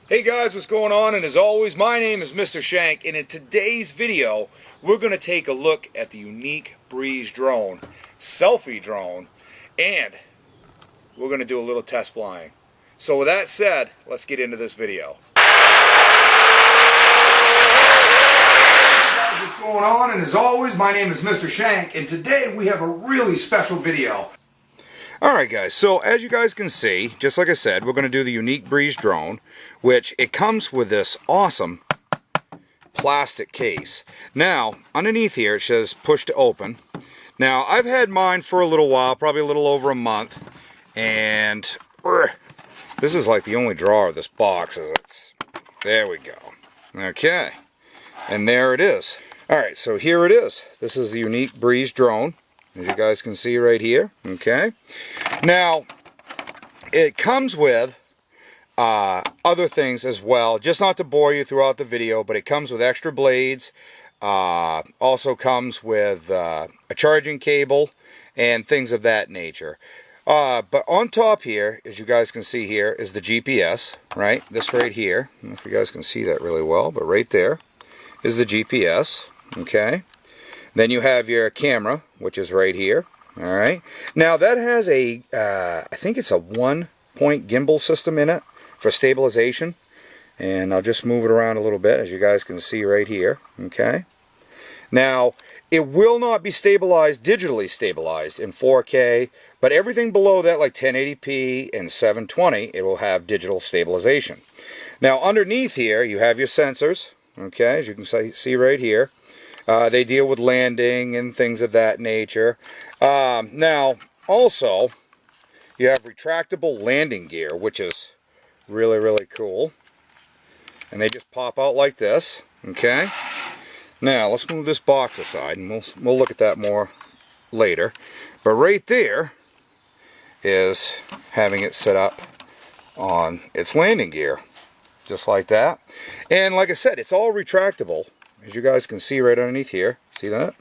Hey guys, what's going on? And as always, my name is Mr. Shank, and in today's video, we're going to take a look at the Yuneec Breeze drone, selfie drone, and we're going to do a little test flying. So with that said, let's get into this video. Hey guys, what's going on? And as always, my name is Mr. Shank, and today we have a really special video. Alright guys, so as you guys can see, just like I said, we're going to do the Yuneec Breeze drone, which it comes with this awesome plastic case. Now, underneath here it says push to open. Now, I've had mine for a little while, probably a little over a month, and this is like the only drawer of this box. There we go. Okay, and there it is. Alright, so here it is. This is the Yuneec Breeze drone, as you guys can see right here. Okay, now it comes with other things as well, just not to bore you throughout the video, but it comes with extra blades, also comes with a charging cable and things of that nature. But on top here, as you guys can see here, is the GPS, right? This right here, I don't know if you guys can see that really well, but right there is the GPS, okay? Then you have your camera, which is right here, all right? Now that has a, I think it's a 1-point gimbal system in it for stabilization, and I'll just move it around a little bit, as you guys can see right here, okay? Now, it will not be stabilized, digitally stabilized in 4K, but everything below that, like 1080p and 720, it will have digital stabilization. Now, underneath here, you have your sensors, okay, as you can see right here. They deal with landing and things of that nature. Now, also, you have retractable landing gear, which is really cool. And they just pop out like this, okay? Now, let's move this box aside, and we'll look at that more later. But right there is having it set up on its landing gear, just like that. And like I said, it's all retractable, as you guys can see right underneath here. See that?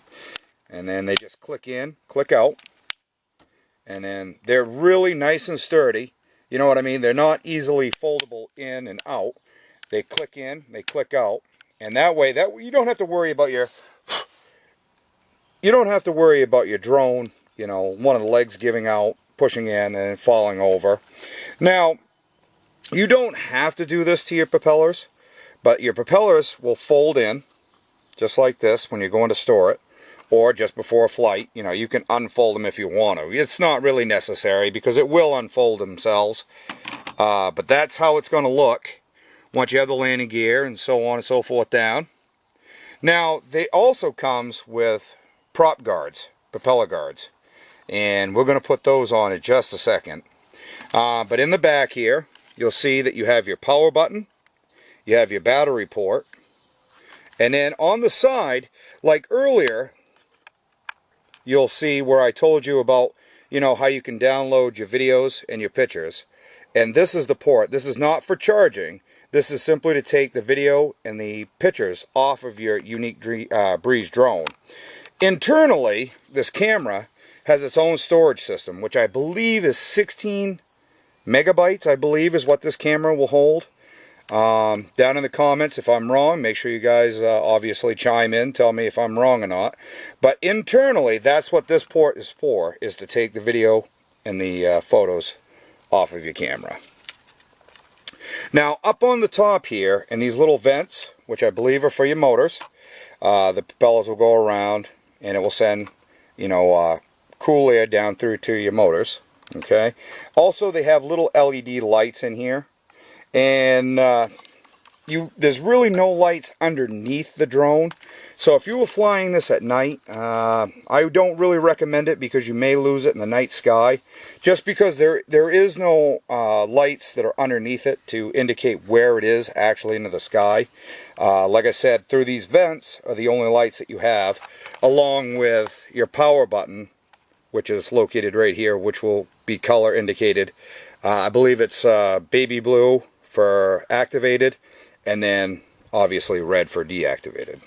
And then they just click in, click out, and then they're really nice and sturdy. You know what I mean? They're not easily foldable in and out. They click in, they click out, and that way you don't have to worry about your drone, you know, one of the legs giving out, pushing in and falling over. Now, you don't have to do this to your propellers, but your propellers will fold in just like this when you're going to store it, or just before a flight. You know, you can unfold them if you want to. It's not really necessary because it will unfold themselves, but that's how it's going to look once you have the landing gear and so on and so forth down. Now, they also comes with prop guards, propeller guards, and we're going to put those on in just a second. But in the back here, you'll see that you have your power button, you have your battery port, and then on the side, like earlier, you'll see where I told you about, you know, how you can download your videos and your pictures. And this is the port. This is not for charging. This is simply to take the video and the pictures off of your Yuneec Breeze drone. Internally, this camera has its own storage system, which I believe is 16 megabytes, I believe is what this camera will hold. Down in the comments, if I'm wrong, make sure you guys obviously chime in, tell me if I'm wrong or not. But internally, that's what this port is for, is to take the video and the photos off of your camera. Now, up on the top here, in these little vents, which I believe are for your motors, the propellers will go around, and it will send, you know, cool air down through to your motors. Okay. Also, they have little LED lights in here. And there's really no lights underneath the drone. So if you were flying this at night, I don't really recommend it because you may lose it in the night sky. Just because there is no lights that are underneath it to indicate where it is actually into the sky. Like I said, through these vents are the only lights that you have, along with your power button, which is located right here, which will be color indicated. I believe it's baby blue for activated, and then obviously red for deactivated.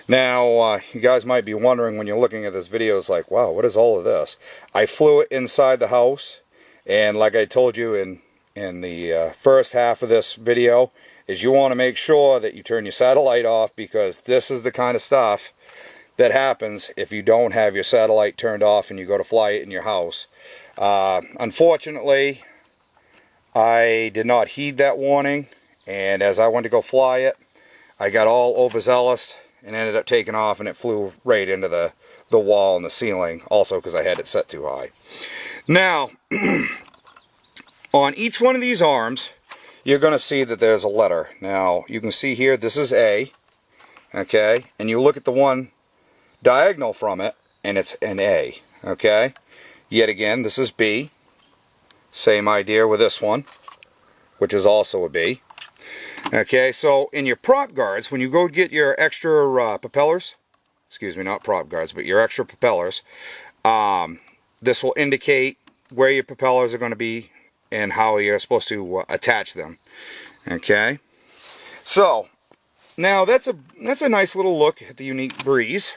Now, you guys might be wondering when you're looking at this video, it's like, wow, what is all of this? I flew it inside the house, and like I told you in in the first half of this video is you want to make sure that you turn your satellite off, because this is the kind of stuff that happens if you don't have your satellite turned off and you go to fly it in your house. Unfortunately, I did not heed that warning, and as I went to go fly it, I got all overzealous and ended up taking off, and it flew right into the wall and the ceiling, also because I had it set too high. Now, on each one of these arms, you're going to see that there's a letter. Now, you can see here, this is A, okay? And you look at the one diagonal from it, and it's an A, okay? Yet again, this is B. Same idea with this one, which is also a B. Okay, so in your prop guards, when you go get your extra propellers, excuse me, not prop guards, but your extra propellers, this will indicate where your propellers are going to be and how you're supposed to attach them. Okay, so now that's a nice little look at the Yuneec Breeze.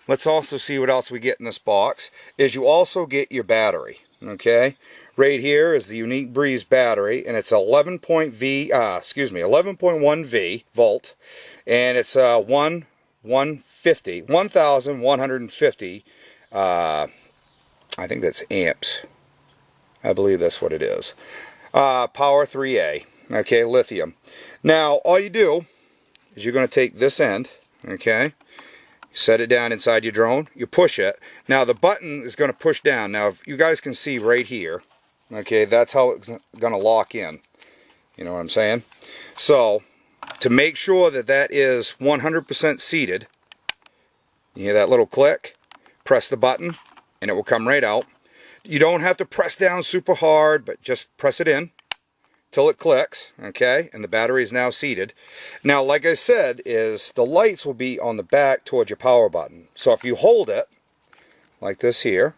Let's also see what else we get in this box. Is you also get your battery. Okay, right here is the Yuneec Breeze battery, and it's 11.1 V volt, and it's 1150. I think that's amps. I believe that's what it is. Power 3A. Okay, lithium. Now, all you do is you're going to take this end, okay, set it down inside your drone, you push it. Now, the button is going to push down. Now, if you guys can see right here, okay, that's how it's going to lock in. You know what I'm saying? So, to make sure that that is 100% seated, you hear that little click? Press the button, and it will come right out. You don't have to press down super hard, but just press it in till it clicks, okay? And the battery is now seated. Now, like I said, is the lights will be on the back towards your power button. So if you hold it, like this here,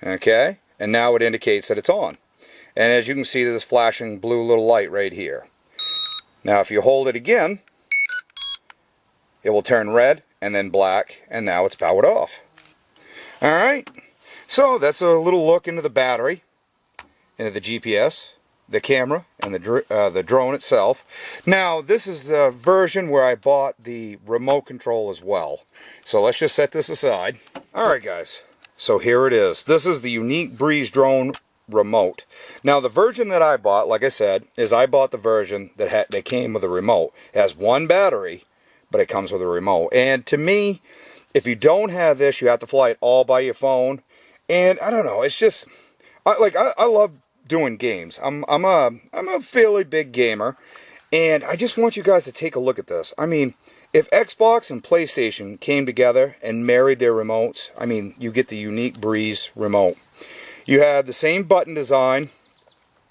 okay, and now it indicates that it's on. And as you can see, there's flashing blue little light right here. Now, if you hold it again, it will turn red and then black, and now it's powered off. Alright, so that's a little look into the battery, into the GPS, the camera, and the drone itself. Now, this is the version where I bought the remote control as well. So let's just set this aside. Alright guys, so here it is. This is the Yuneec Breeze drone remote. Now, the version that I bought, like I said, is I bought the version that came with a remote. It has one battery, but it comes with a remote. And to me, if you don't have this, you have to fly it all by your phone. And I don't know, it's just, I love doing games. I'm a fairly big gamer, and I just want you guys to take a look at this. I mean, if Xbox and PlayStation came together and married their remotes, I mean, you get the Yuneec Breeze remote. You have the same button design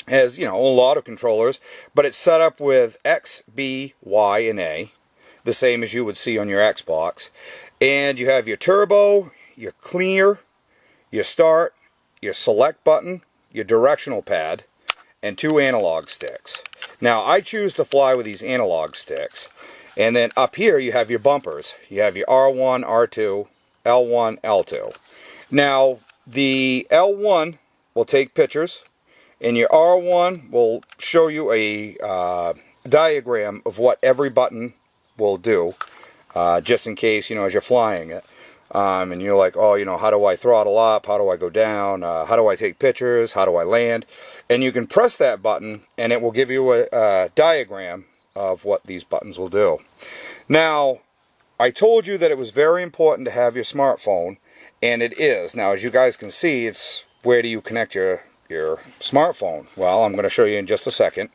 as, you know, a lot of controllers, but it's set up with X, B, Y, and A, the same as you would see on your Xbox. And you have your turbo, your clear, your start, your select button, your directional pad, and 2 analog sticks. Now, I choose to fly with these analog sticks. And then up here you have your bumpers. You have your R1, R2, L1, L2. Now, the L1 will take pictures, and your R1 will show you a diagram of what every button will do, just in case, you know, as you're flying it. And you're like, oh, you know, how do I throttle up? How do I go down? How do I take pictures? How do I land? And you can press that button, and it will give you a diagram of what these buttons will do. Now, I told you that it was very important to have your smartphone, and it is. Now, as you guys can see, it's where do you connect your smartphone? Well, I'm going to show you in just a second.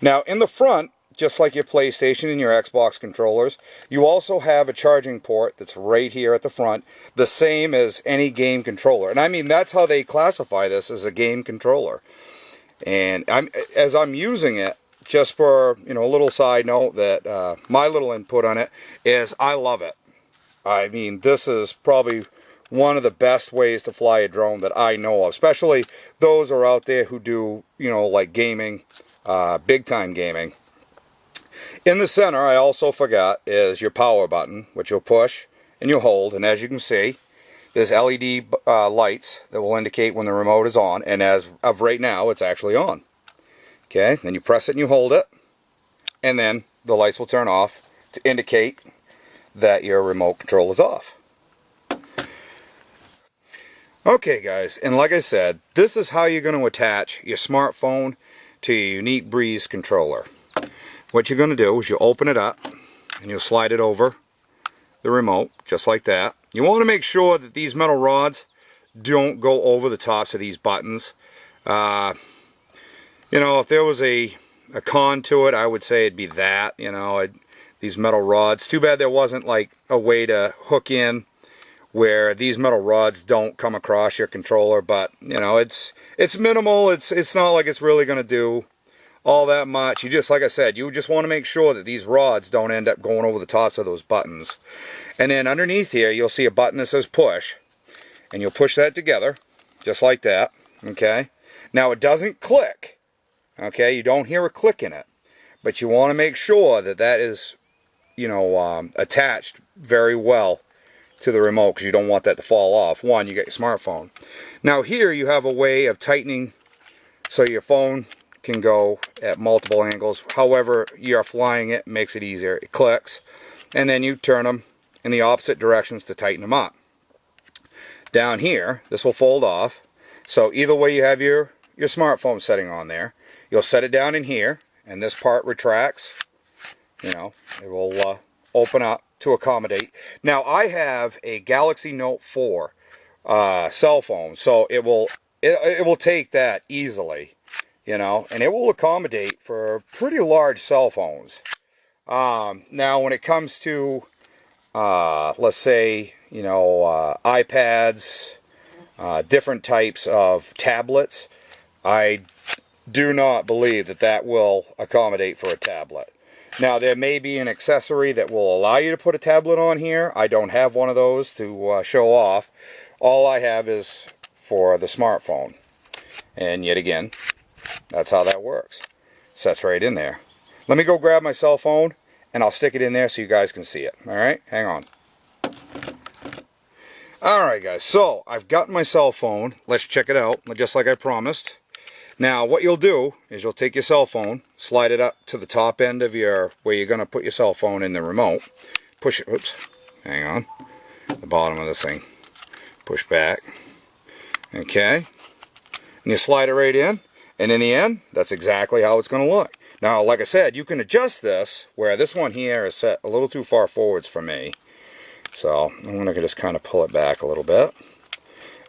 Now, in the front, just like your PlayStation and your Xbox controllers, you also have a charging port that's right here at the front, the same as any game controller. And I mean, that's how they classify this, as a game controller. And as I'm using it, just for, you know, a little side note, that my little input on it is I love it. I mean, this is probably one of the best ways to fly a drone that I know of, especially those are out there who do, you know, like gaming, big time gaming. In the center, I also forgot, is your power button, which you'll push and you'll hold, and as you can see, there's LED lights that will indicate when the remote is on, and as of right now, it's actually on. Okay, then you press it and you hold it, and then the lights will turn off to indicate that your remote control is off. Okay guys, and like I said, this is how you're going to attach your smartphone to your Yuneec Breeze controller. What you're going to do is you open it up and you'll slide it over the remote, just like that. You want to make sure that these metal rods don't go over the tops of these buttons. You know, if there was a con to it, I would say it'd be that, you know, these metal rods. Too bad there wasn't like a way to hook in where these metal rods don't come across your controller, but you know, it's minimal. It's not like it's really going to do all that much. You just, like I said, you just want to make sure that these rods don't end up going over the tops of those buttons. And then underneath here, you'll see a button that says push, and you'll push that together, just like that, okay? Now it doesn't click, okay? You don't hear a click in it, but you want to make sure that that is, you know, attached very well to the remote, because you don't want that to fall off. One, you get your smartphone. Now here you have a way of tightening so your phone can go at multiple angles. However you're flying it makes it easier. It clicks, and then you turn them in the opposite directions to tighten them up. Down here, this will fold off. So either way you have your smartphone setting on there, you'll set it down in here, and this part retracts. You know, it will open up to accommodate. Now I have a Galaxy Note 4 cell phone, so it will take that easily, you know, and it will accommodate for pretty large cell phones. Now when it comes to let's say, you know, iPads, different types of tablets, I do not believe that that will accommodate for a tablet. Now there may be an accessory that will allow you to put a tablet on here. I don't have one of those to show off. All I have is for the smartphone. And yet again, that's how that works. Sets right in there. Let me go grab my cell phone and I'll stick it in there so you guys can see it. Alright, hang on. Alright guys, so I've got my cell phone. Let's check it out, just like I promised. Now what you'll do is you'll take your cell phone, slide it up to the top end of your, where you're going to put your cell phone in the remote. Push it, oops, hang on, the bottom of this thing. Push back. Okay. And you slide it right in. And in the end, that's exactly how it's going to look. Now, like I said, you can adjust this, where this one here is set a little too far forwards for me. So I'm going to just kind of pull it back a little bit.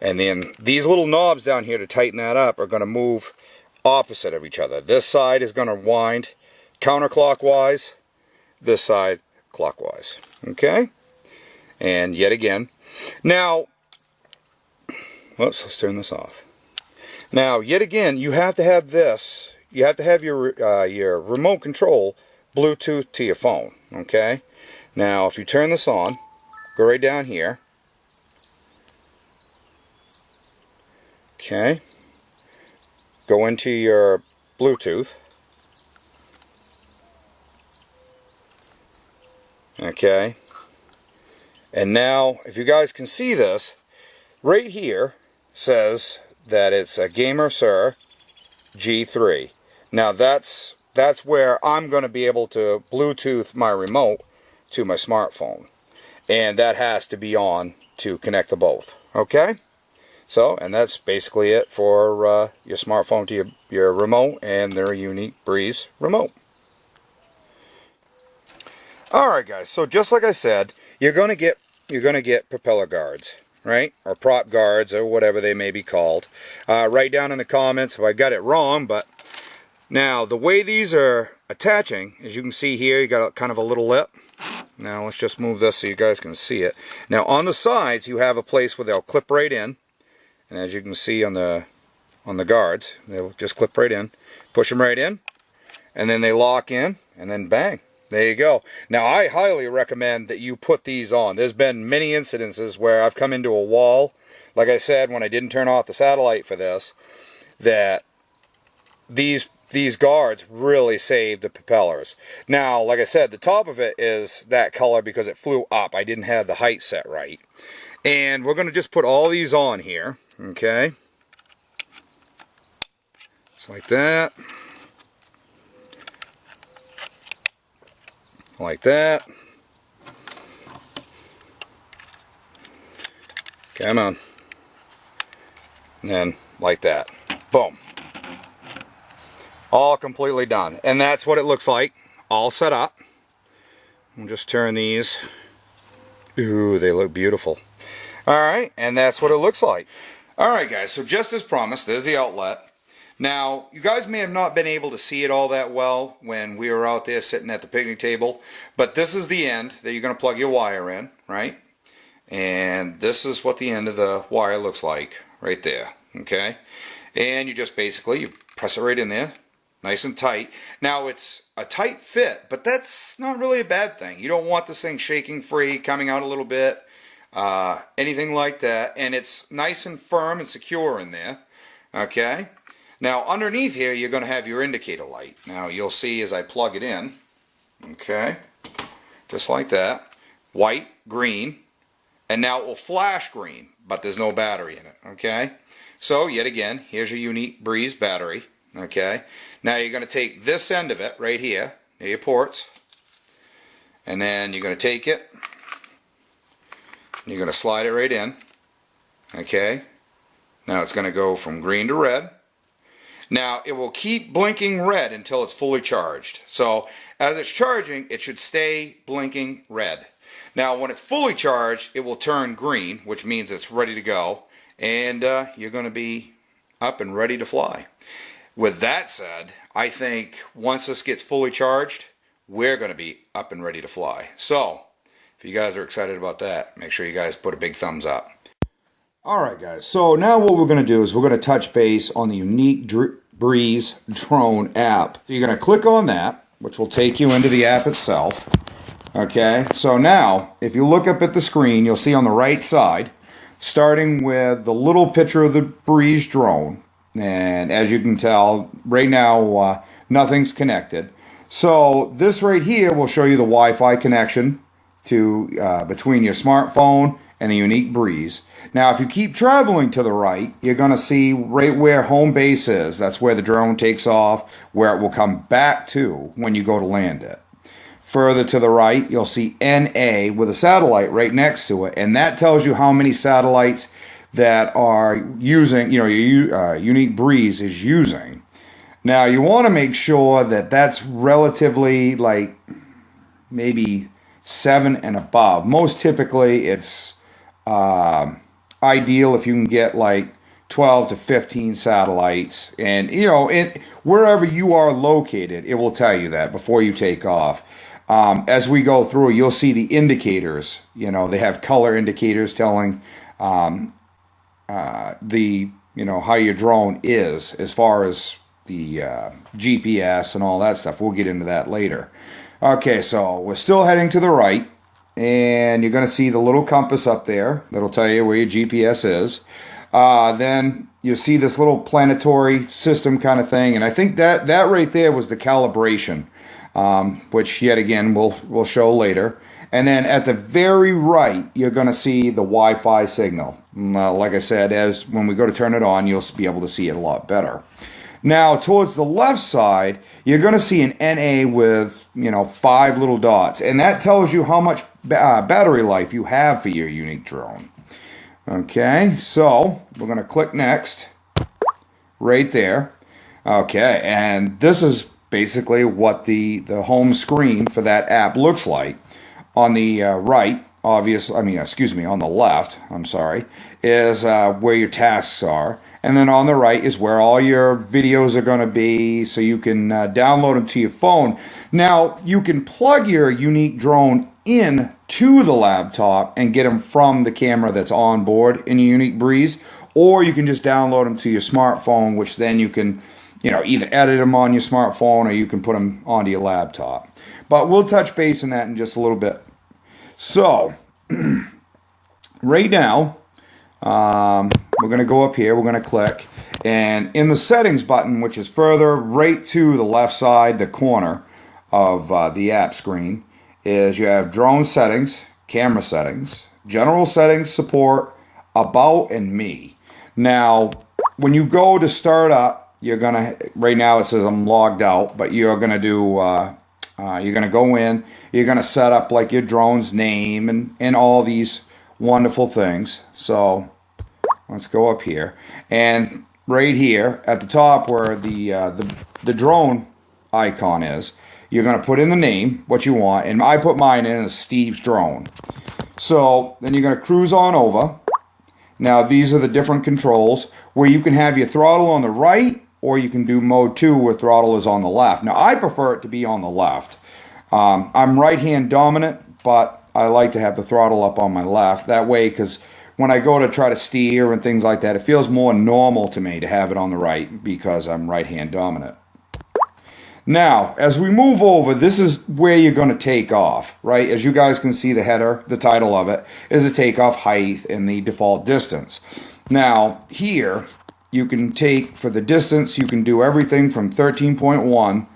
And then these little knobs down here to tighten that up are going to move opposite of each other. This side is going to wind counterclockwise, this side clockwise. Okay? And yet again. Now, whoops, let's turn this off. Now, yet again, you have to have this. You have to have your remote control Bluetooth to your phone. Okay? Now, if you turn this on, go right down here. Okay, go into your Bluetooth. Okay, and now if you guys can see this, right here says that it's a Gamer Sir G3. Now that's where I'm going to be able to Bluetooth my remote to my smartphone, and that has to be on to connect the both. Okay. So, and that's basically it for your smartphone to your remote and their Yuneec Breeze remote. Alright guys, so just like I said, you're gonna get propeller guards, right? Or prop guards, or whatever they may be called. Write down in the comments if I got it wrong, but now the way these are attaching, as you can see here, you got kind of a little lip. Now let's just move this so you guys can see it. Now on the sides you have a place where they'll clip right in. And as you can see on the guards, they'll just clip right in, push them right in, and then they lock in, and then bang, there you go. Now I highly recommend that you put these on. There's been many incidences where I've come into a wall, like I said when I didn't turn off the satellite for this, that these guards really saved the propellers. Now, like I said, the top of it is that color because it flew up. I didn't have the height set right. And we're going to just put all these on here, okay? Just like that. Like that. Come on. And then like that. Boom. All completely done. And that's what it looks like. All set up. We'll just turn these. Ooh, they look beautiful. Alright, and that's what it looks like. Alright guys, so just as promised, there's the outlet. Now, you guys may have not been able to see it all that well when we were out there sitting at the picnic table, but this is the end that you're going to plug your wire in, right? And this is what the end of the wire looks like, right there, okay? And you just basically, you press it right in there, nice and tight. Now, it's a tight fit, but that's not really a bad thing. You don't want this thing shaking free, coming out a little bit, anything like that. And it's nice and firm and secure in there, okay? Now, underneath here, you're going to have your indicator light. Now, you'll see as I plug it in, okay, just like that, white, green, and now it will flash green, but there's no battery in it, okay? So, yet again, here's your Yuneec Breeze battery, okay? Now, you're going to take this end of it right here, near your ports, and then you're going to take it, and you're going to slide it right in, okay? Now, it's going to go from green to red. Now, it will keep blinking red until it's fully charged. So, as it's charging, it should stay blinking red. Now, when it's fully charged, it will turn green, which means it's ready to go. And you're going to be up and ready to fly. With that said, I think once this gets fully charged, we're going to be up and ready to fly. So, if you guys are excited about that, make sure you guys put a big thumbs up. Alright guys, so now what we're going to do is we're going to touch base on the Yuneec Breeze drone app. So you're going to click on that, which will take you into the app itself. Okay, so now, if you look up at the screen, you'll see on the right side, starting with the little picture of the Breeze drone. And as you can tell, right now, nothing's connected. So this right here will show you the Wi-Fi connection to between your smartphone and the Yuneec Breeze. Now, if you keep traveling to the right, you're going to see right where home base is. That's where the drone takes off, where it will come back to when you go to land it. Further to the right, you'll see NA with a satellite right next to it, and that tells you how many satellites that are using, your Yuneec Breeze is using. Now, you want to make sure that that's relatively like maybe 7 and above. Most typically, it's ideal if you can get like 12 to 15 satellites, and wherever you are located, it will tell you that before you take off. As we go through, you'll see the indicators. They have color indicators telling how your drone is as far as the GPS and all that stuff. We'll get into that later. Okay, so we're still heading to the right, and you're going to see the little compass up there that'll tell you where your GPS is. Then you'll see this little planetary system kind of thing, and I think that right there was the calibration, which yet again we'll show later. And then at the very right, you're going to see the Wi-Fi signal. Like I said, when we go to turn it on, you'll be able to see it a lot better. Now, towards the left side, you're going to see an NA with, 5 little dots. And that tells you how much battery life you have for your Yuneec drone. Okay, so we're going to click next. Right there. Okay, and this is basically what the home screen for that app looks like. On the right, on the left, is where your tasks are. And then on the right is where all your videos are going to be, so you can download them to your phone. Now, you can plug your Yuneec drone in to the laptop and get them from the camera that's on board in your Yuneec Breeze, or you can just download them to your smartphone, which then you can, either edit them on your smartphone or you can put them onto your laptop. But we'll touch base on that in just a little bit. So, right now, we're going to go up here, we're going to click, and in the settings button, which is further right to the left side, the corner of the app screen, is you have drone settings, camera settings, general settings, support, about, and me. Now, when you go to start up, you're gonna, right now it says I'm logged out, but you're gonna do, you're gonna go in, you're gonna set up like your drone's name and all these wonderful things. So let's go up here, and right here at the top where the drone icon is, you're going to put in the name, what you want, and I put mine in as Steve's Drone. So then you're going to cruise on over. Now these are the different controls where you can have your throttle on the right, or you can do mode 2 where throttle is on the left. Now I prefer it to be on the left. I'm right hand dominant, but I like to have the throttle up on my left. That way, because when I go to try to steer and things like that, it feels more normal to me to have it on the right because I'm right hand dominant. Now, as we move over, this is where you're going to take off, right? As you guys can see, the header, the title of it, is the takeoff height and the default distance. Now, here, you can take, for the distance, you can do everything from 13.1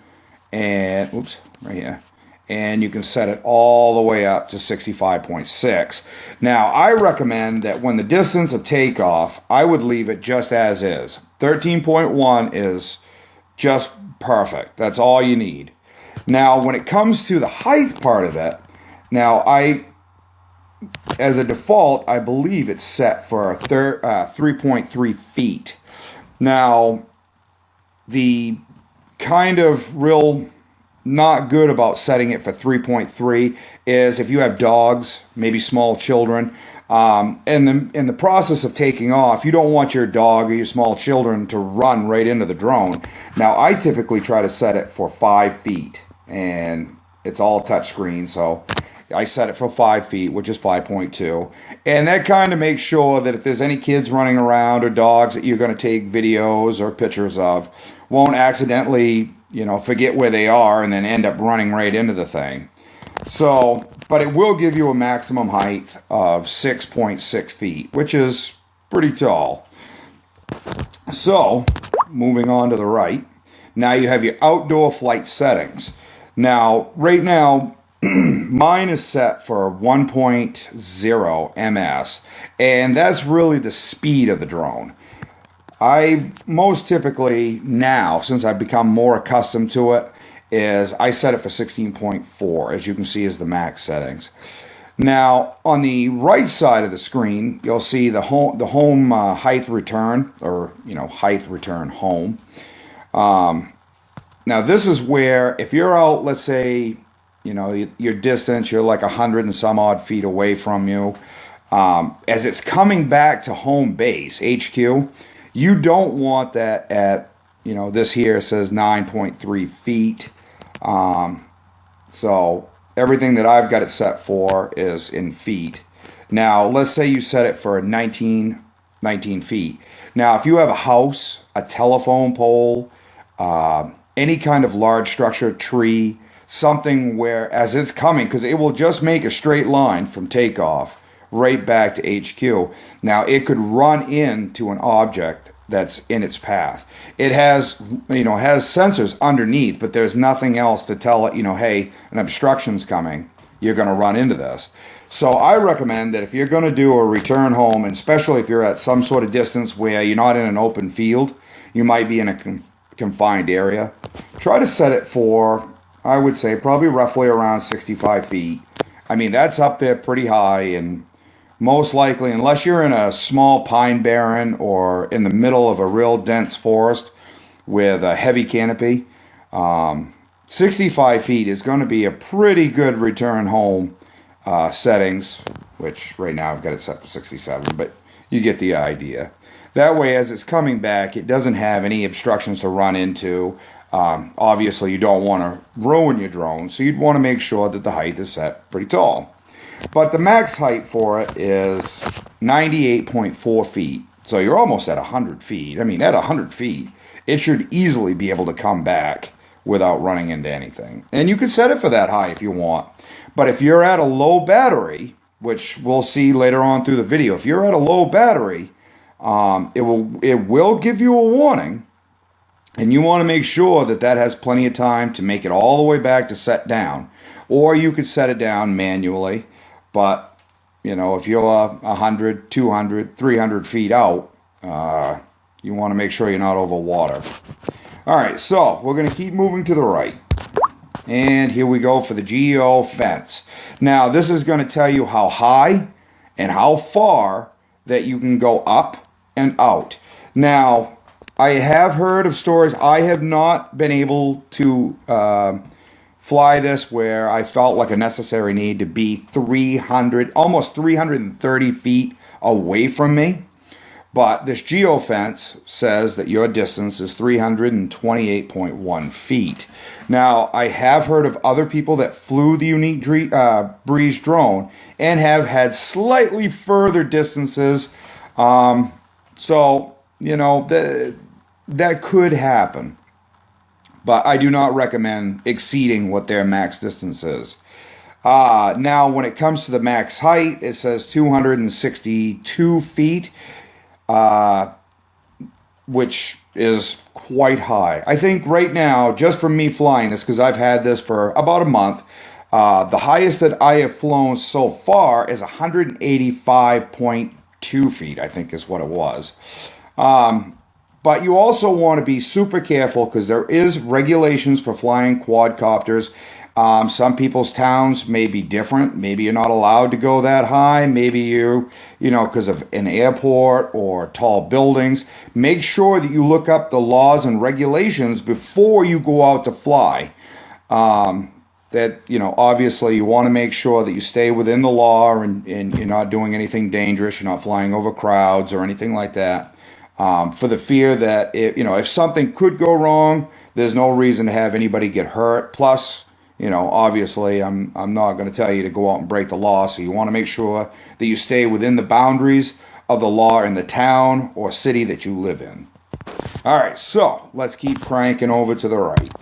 and, oops, right here. And you can set it all the way up to 65.6. Now, I recommend that when the distance of takeoff, I would leave it just as is. 13.1 is just perfect. That's all you need. Now, when it comes to the height part of it, now as a default, I believe it's set for 3.3 feet. Now, the kind of real not good about setting it for 3.3 is if you have dogs, maybe small children, in the process of taking off, you don't want your dog or your small children to run right into the drone. Now, I typically try to set it for 5 feet, and it's all touchscreen, so I set it for 5 feet, which is 5.2. And that kind of makes sure that if there's any kids running around or dogs that you're going to take videos or pictures of, won't accidentally, you know, forget where they are and then end up running right into the thing. So, but it will give you a maximum height of 6.6 feet, which is pretty tall. So, moving on to the right, now you have your outdoor flight settings. Now, right now, mine is set for 1.0 ms, and that's really the speed of the drone. I most typically now, since I've become more accustomed to it, is I set it for 16.4, as you can see is the max settings. Now, on the right side of the screen, you'll see the home height return, or, you know, height return home. Now, this is where, if you're out, let's say, you know, your distance, you're like 100 and some odd feet away from you. As it's coming back to home base, HQ, you don't want that at, you know, this here says 9.3 feet. So everything that I've got it set for is in feet. Now, let's say you set it for 19 feet. Now, if you have a house, a telephone pole, any kind of large structure, tree, something where as it's coming, because it will just make a straight line from takeoff right back to HQ. Now, it could run into an object that's in its path. It has, you know, has sensors underneath, but there's nothing else to tell it, you know, hey, an obstruction's coming. You're going to run into this. So I recommend that if you're going to do a return home, and especially if you're at some sort of distance where you're not in an open field, you might be in a confined area, try to set it for, I would say, probably roughly around 65 feet. I mean, that's up there pretty high, and most likely, unless you're in a small pine barren or in the middle of a real dense forest with a heavy canopy, 65 feet is going to be a pretty good return home settings, which right now I've got it set for 67, but you get the idea. That way, as it's coming back, it doesn't have any obstructions to run into. Obviously, you don't want to ruin your drone, so you'd want to make sure that the height is set pretty tall. But the max height for it is 98.4 feet. So you're almost at 100 feet. I mean, at 100 feet, it should easily be able to come back without running into anything. And you can set it for that high if you want. But if you're at a low battery, which we'll see later on through the video, if you're at a low battery, it will give you a warning. And you want to make sure that that has plenty of time to make it all the way back to set down. Or you could set it down manually. But you know, if you're 100, 200, 300 feet out, you want to make sure you're not over water. All right, so we're going to keep moving to the right. And here we go for the geo fence. Now, this is going to tell you how high and how far that you can go up and out. Now, I have heard of stories. I have not been able to fly this where I felt like a necessary need to be 300, almost 330 feet away from me. But this geofence says that your distance is 328.1 feet. Now, I have heard of other people that flew the Yuneec Breeze drone and have had slightly further distances. So, you know, that could happen. But I do not recommend exceeding what their max distance is. Now, when it comes to the max height, it says 262 feet. Which is quite high. I think right now, just from me flying this, because I've had this for about a month, the highest that I have flown so far is 185.2 feet, I think is what it was. But you also want to be super careful because there is regulations for flying quadcopters. Some people's towns may be different. Maybe you're not allowed to go that high. Maybe you know, because of an airport or tall buildings. Make sure that you look up the laws and regulations before you go out to fly. That, you know, obviously you want to make sure that you stay within the law and you're not doing anything dangerous. You're not flying over crowds or anything like that. For the fear that, if something could go wrong, there's no reason to have anybody get hurt. Plus, you know, obviously, I'm not going to tell you to go out and break the law, so you want to make sure that you stay within the boundaries of the law in the town or city that you live in. All right, so let's keep cranking over to the right.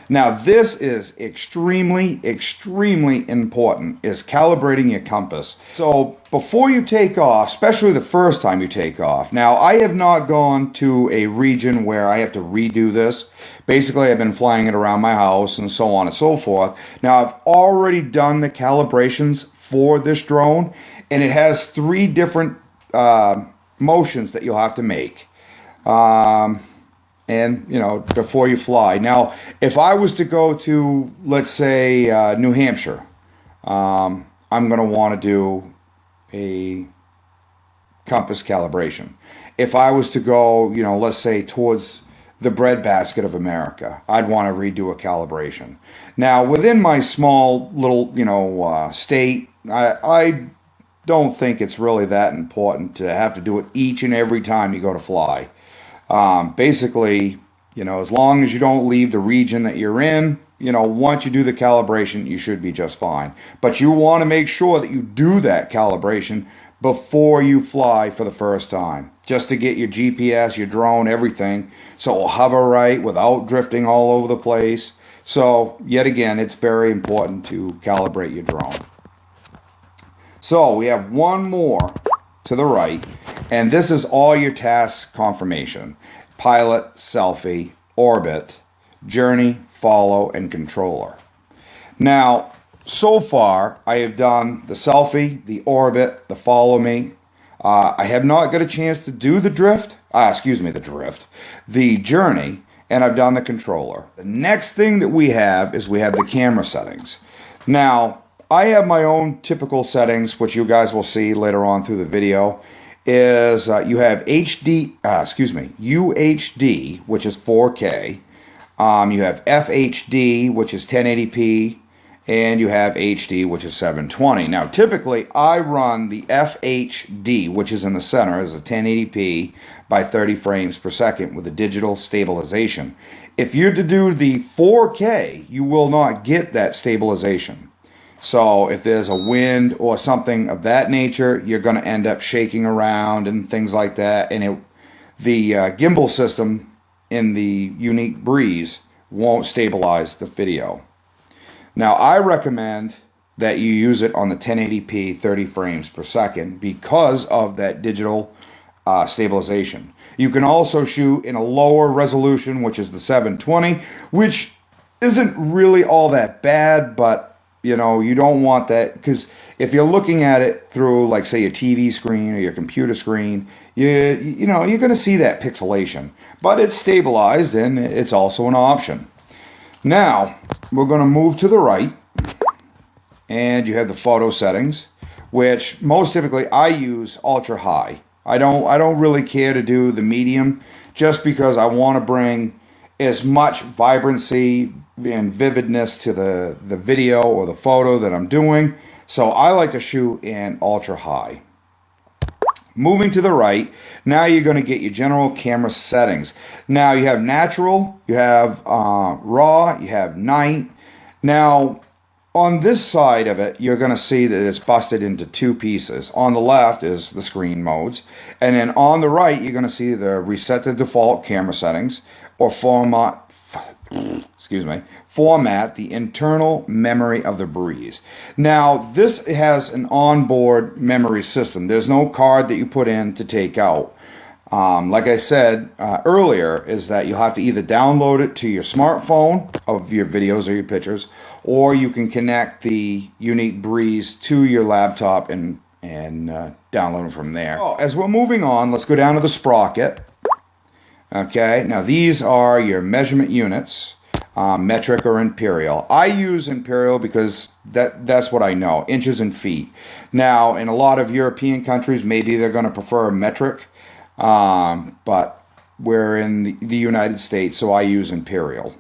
Now, this is extremely, extremely important, is calibrating your compass. So before you take off, especially the first time you take off. Now, I have not gone to a region where I have to redo this. Basically, I've been flying it around my house and so on and so forth. Now, I've already done the calibrations for this drone, and it has 3 different motions that you'll have to make. And, you know, before you fly. Now, if I was to go to, let's say, New Hampshire, I'm going to want to do a compass calibration. If I was to go, you know, let's say towards the breadbasket of America, I'd want to redo a calibration. Now, within my small little, you know, state, I don't think it's really that important to have to do it each and every time you go to fly. Basically, you know, as long as you don't leave the region that you're in, you know, once you do the calibration, you should be just fine. But you want to make sure that you do that calibration before you fly for the first time, just to get your GPS, your drone, everything, so it'll hover right without drifting all over the place. So, yet again, it's very important to calibrate your drone. So, we have one more to the right, and this is all your task confirmation: pilot, selfie, orbit, journey, follow, and controller. Now, so far, I have done the selfie, the orbit, the follow me. I have not got a chance to do the the journey, and I've done the controller. The next thing that we have is we have the camera settings. Now, I have my own typical settings, which you guys will see later on through the video. Is you have UHD, which is 4K. You have FHD, which is 1080p, and you have HD, which is 720. Now, typically, I run the FHD, which is in the center, as a 1080p by 30 frames per second with a digital stabilization. If you're to do the 4K, you will not get that stabilization. So if there's a wind or something of that nature, you're going to end up shaking around and things like that. And the gimbal system in the Yuneec Breeze won't stabilize the video. Now, I recommend that you use it on the 1080p 30 frames per second because of that digital stabilization. You can also shoot in a lower resolution, which is the 720, which isn't really all that bad, but You know, you don't want that, because if you're looking at it through, like, say, your TV screen or your computer screen, you know, you're going to see that pixelation. But it's stabilized, and it's also an option. Now, we're going to move to the right, and you have the photo settings, which most typically I use ultra high. I don't really care to do the medium, just because I want to bring as much vibrancy and vividness to the video or the photo that I'm doing. So I like to shoot in ultra high. Moving to the right, now you're going to get your general camera settings. Now you have natural, you have raw, you have night. Now on this side of it, you're going to see that it's busted into two pieces. On the left is the screen modes, and then on the right you're going to see the reset to default camera settings, or format the internal memory of the Breeze. Now this has an onboard memory system. There's no card that you put in to take out. Like I said earlier, is that you'll have to either download it to your smartphone of your videos or your pictures, or you can connect the Yuneec Breeze to your laptop and download it from there. Oh, as we're moving on, let's go down to the sprocket. Okay, now these are your measurement units, metric or imperial. I use imperial because that's what I know, inches and feet. Now, in a lot of European countries, maybe they're going to prefer metric, but we're in the United States, so I use imperial.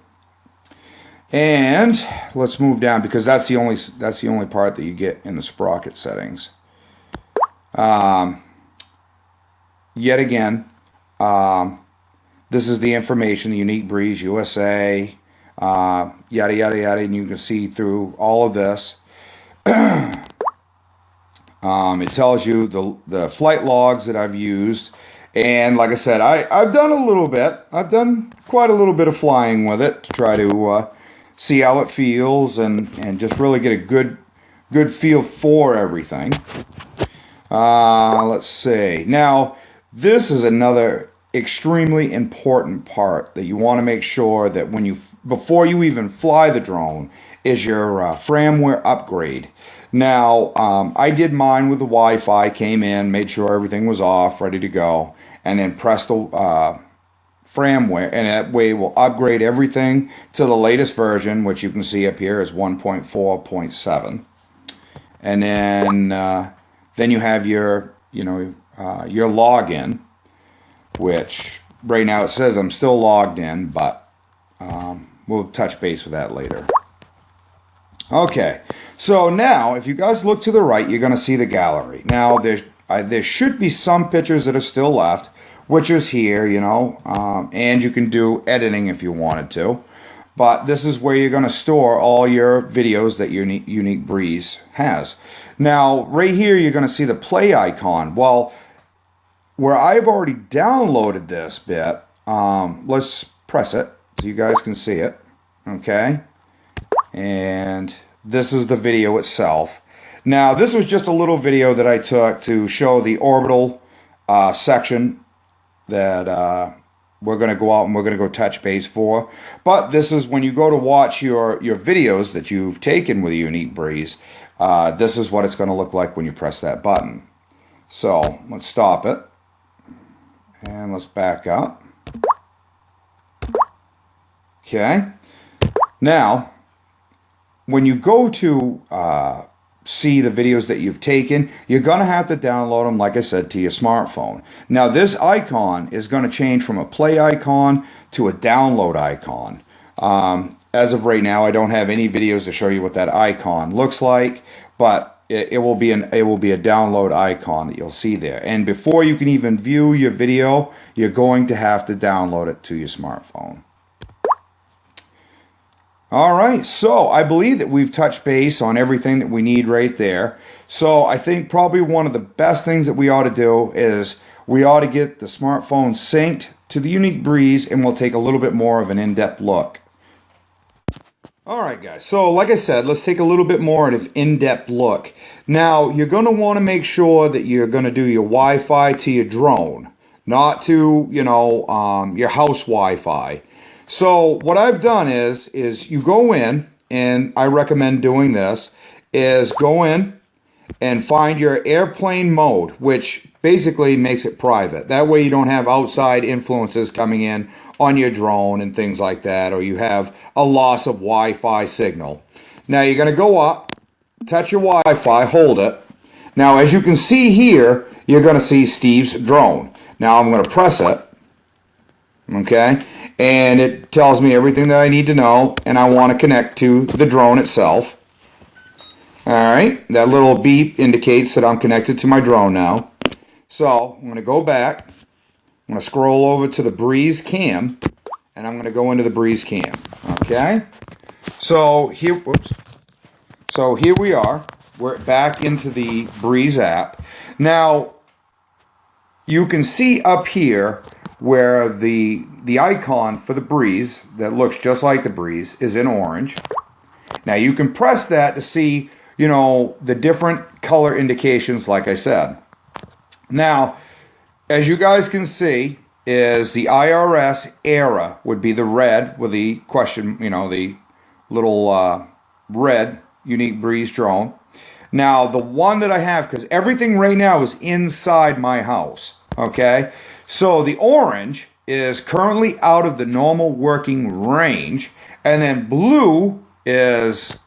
And let's move down, because that's the only part that you get in the sprocket settings. Yet again, this is the information, the Yuneec Breeze USA, yada yada yada, and you can see through all of this. It tells you the flight logs that I've used, and like I said, I've done a little bit. I've done quite a little bit of flying with it to try to see how it feels and just really get a good feel for everything. Let's see. Now, this is another extremely important part that you want to make sure that before you even fly the drone is your firmware upgrade. Now, I did mine with the Wi-Fi, came in, made sure everything was off, ready to go, and then pressed the firmware, and that way we'll upgrade everything to the latest version, which you can see up here is 1.4.7. And then you have your login, which right now it says I'm still logged in, but we'll touch base with that later. Okay, so now if you guys look to the right, you're going to see the gallery. Now there should be some pictures that are still left, which is here, and you can do editing if you wanted to. But this is where you're going to store all your videos that your Yuneec Breeze has. Now, right here, you're going to see the play icon. Well, where I've already downloaded this bit, let's press it so you guys can see it. Okay? And this is the video itself. Now, this was just a little video that I took to show the orbital section that we're going to go out and we're going to go touch base for. But this is when you go to watch your videos that you've taken with the Yuneec Breeze. This is what it's going to look like when you press that button. So let's stop it and let's back up. Okay. Now, when you go to see the videos that you've taken, you're going to have to download them, like I said, to your smartphone. Now, this icon is going to change from a play icon to a download icon. As of right now, I don't have any videos to show you what that icon looks like, but it will be a download icon that you'll see there. And before you can even view your video, you're going to have to download it to your smartphone. All right, so I believe that we've touched base on everything that we need right there. So I think probably one of the best things that we ought to do is we ought to get the smartphone synced to the Yuneec Breeze, and we'll take a little bit more of an in-depth look. All right, guys, so like I said, let's take a little bit more of an in-depth look. Now, you're going to want to make sure that you're going to do your Wi-Fi to your drone, not to, your house Wi-Fi. So what I've done is you go in, and I recommend doing this, is go in and find your airplane mode, which basically makes it private. That way you don't have outside influences coming in on your drone and things like that, or you have a loss of Wi-Fi signal. Now you're going to go up, touch your Wi-Fi, hold it. Now as you can see here, you're going to see Steve's drone. Now I'm going to press it, okay, and it tells me everything that I need to know, and I want to connect to the drone itself. Alright, that little beep indicates that I'm connected to my drone now. So I'm going to go back, I'm going to scroll over to the Breeze Cam, and I'm going to go into the Breeze Cam. Okay, so here, whoops. So here we are. We're back into the Breeze app. Now you can see up here where the icon for the Breeze that looks just like the Breeze is in orange. Now you can press that to see, you know, the different color indications, like I said. Now, as you guys can see, is the IRS era would be the red with the question, you know, the little red Yuneec Breeze drone. Now, the one that I have, because everything right now is inside my house, okay? So the orange is currently out of the normal working range, and then blue is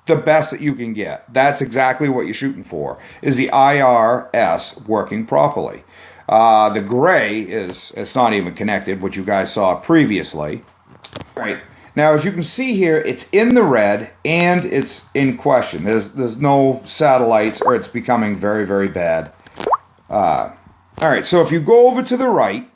the best that you can get. That's exactly what you're shooting for, is the IRS working properly. The gray it's not even connected, which you guys saw previously. Right. Now, as you can see here, it's in the red and it's in question. There's no satellites, or it's becoming very, very bad. All right, so if you go over to the right,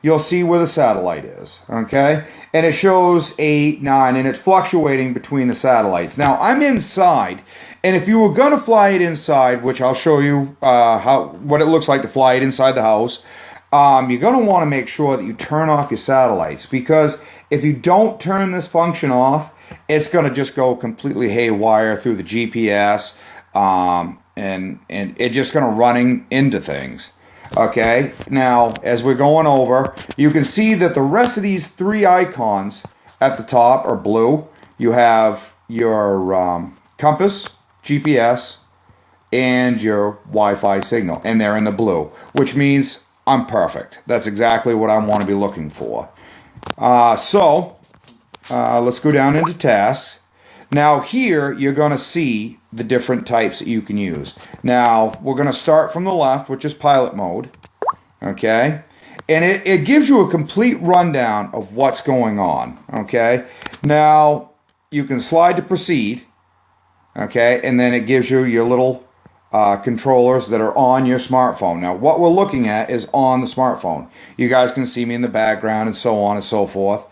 you'll see where the satellite is, okay? And it shows 8, 9, and it's fluctuating between the satellites. Now, I'm inside, and if you were going to fly it inside, which I'll show you what it looks like to fly it inside the house, you're going to want to make sure that you turn off your satellites, because if you don't turn this function off, it's going to just go completely haywire through the GPS, and it's just going to running into things. Okay, now as we're going over, you can see that the rest of these 3 icons at the top are blue. You have your compass, GPS, and your Wi-Fi signal, and they're in the blue, which means I'm perfect. That's exactly what I want to be looking for. Let's go down into tasks. Now here you're going to see the different types that you can use. Now we're going to start from the left, which is pilot mode. Okay, and it gives you a complete rundown of what's going on. Okay, now you can slide to proceed. Okay, and then it gives you your little controllers that are on your smartphone. Now what we're looking at is on the smartphone. You guys can see me in the background and so on and so forth.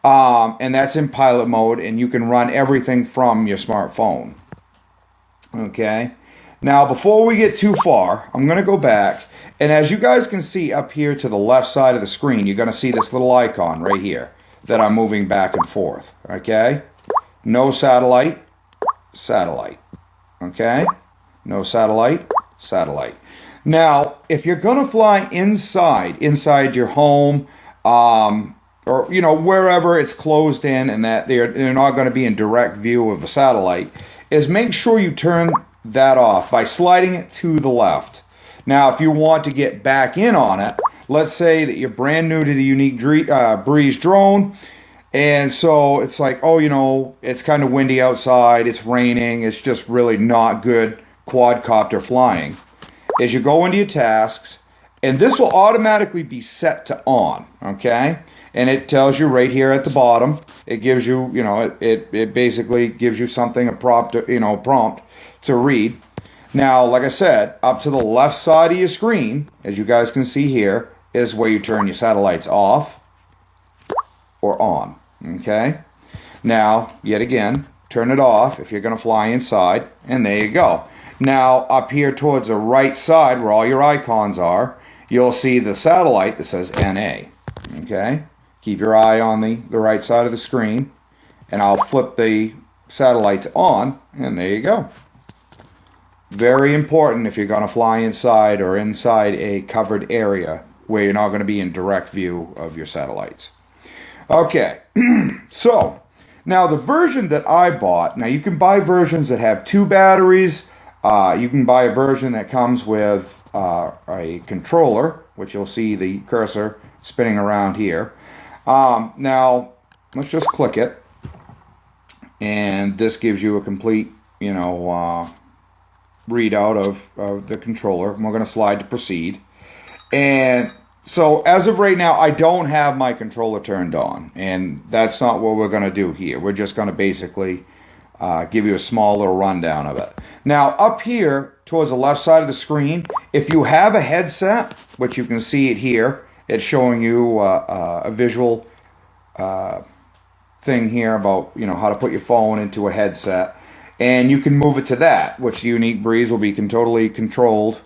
And that's in pilot mode, and you can run everything from your smartphone. Okay, now before we get too far, I'm going to go back, and as you guys can see up here to the left side of the screen, you're going to see this little icon right here that I'm moving back and forth. Okay, no satellite, satellite. Okay, no satellite, satellite. Now, if you're going to fly inside your home, or you know, wherever it's closed in and that they're not going to be in direct view of a satellite, is make sure you turn that off by sliding it to the left. Now if you want to get back in on it, let's say that you're brand new to the Yuneec Breeze drone, and so it's like, oh, you know, it's kind of windy outside, it's raining, it's just really not good quadcopter flying. As you go into your tasks, and this will automatically be set to on, okay? And it tells you right here at the bottom, it gives you, you know, it basically gives you something, a prompt to read. Now, like I said, up to the left side of your screen, as you guys can see here, is where you turn your satellites off or on, okay? Now, yet again, turn it off if you're going to fly inside, and there you go. Now, up here towards the right side, where all your icons are, you'll see the satellite that says NA, okay? Keep your eye on the right side of the screen, and I'll flip the satellites on, and there you go. Very important if you're going to fly inside or inside a covered area where you're not going to be in direct view of your satellites. Okay, so Now the version that I bought, now you can buy versions that have 2 batteries. You can buy a version that comes with a controller, which you'll see the cursor spinning around here. Now let's just click it, and this gives you a complete, you know, readout of the controller. And we're going to slide to proceed. And so as of right now, I don't have my controller turned on, and that's not what we're going to do here. We're just going to basically give you a small little rundown of it. Now up here towards the left side of the screen, if you have a headset, which you can see it here, it's showing you a visual thing here about, you know, how to put your phone into a headset, and you can move it to that, which the Yuneec Breeze will be totally controlled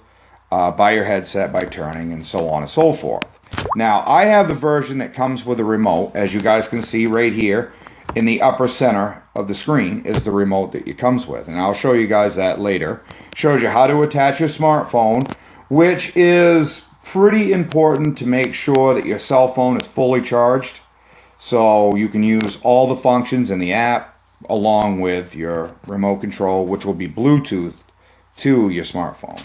by your headset by turning and so on and so forth. Now I have the version that comes with a remote. As you guys can see right here in the upper center of the screen is the remote that it comes with, and I'll show you guys that later. Shows you how to attach your smartphone, which is pretty important to make sure that your cell phone is fully charged, so you can use all the functions in the app along with your remote control, which will be Bluetooth to your smartphone.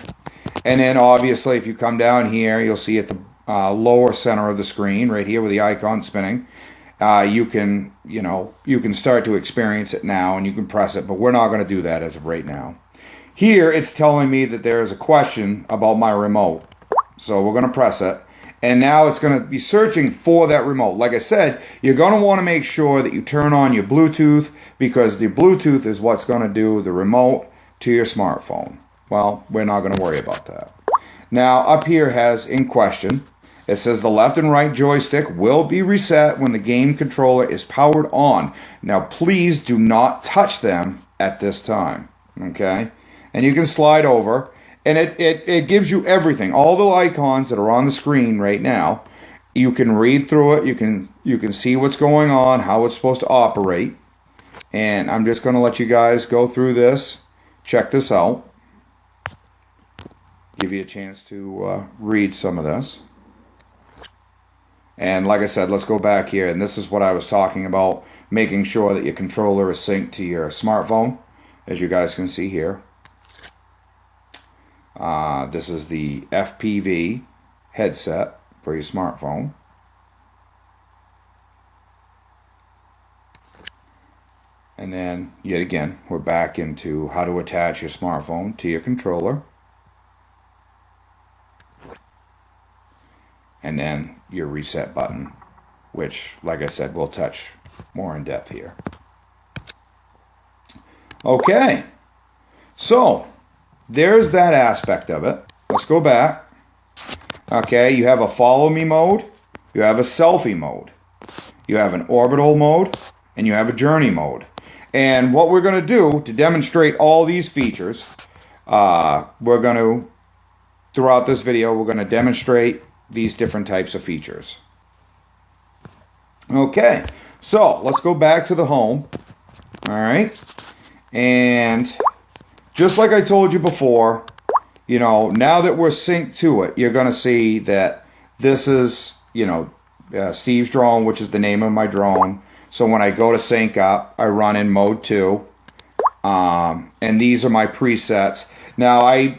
And then obviously if you come down here, you'll see at the lower center of the screen right here with the icon spinning, you can start to experience it now, and you can press it, but we're not going to do that as of right now. Here it's telling me that there is a question about my remote, so we're going to press it, and now it's going to be searching for that remote. Like I said, you're going to want to make sure that you turn on your Bluetooth, because the Bluetooth is what's going to do the remote to your smartphone. Well, we're not going to worry about that. Now up here has in question, it says the left and right joystick will be reset when the game controller is powered on. Now please do not touch them at this time, okay? And you can slide over, and it gives you everything, all the icons that are on the screen right now. You can read through it, you can see what's going on, how it's supposed to operate. And I'm just going to let you guys go through this, check this out, give you a chance to read some of this. And like I said, let's go back here, and this is what I was talking about, making sure that your controller is synced to your smartphone, as you guys can see here. This is the FPV headset for your smartphone. And then, yet again, we're back into how to attach your smartphone to your controller. And then your reset button, which, like I said, we'll touch more in depth here. Okay, so there's that aspect of it. Let's go back. Okay, you have a follow me mode, you have a selfie mode, you have an orbital mode, and you have a journey mode. And what we're going to do to demonstrate all these features, throughout this video, we're going to demonstrate these different types of features. Okay, so let's go back to the home. All right, and just like I told you before, you know, now that we're synced to it, you're going to see that this is, you know, Steve's drone, which is the name of my drone. So when I go to sync up, I run in mode 2, and these are my presets. Now,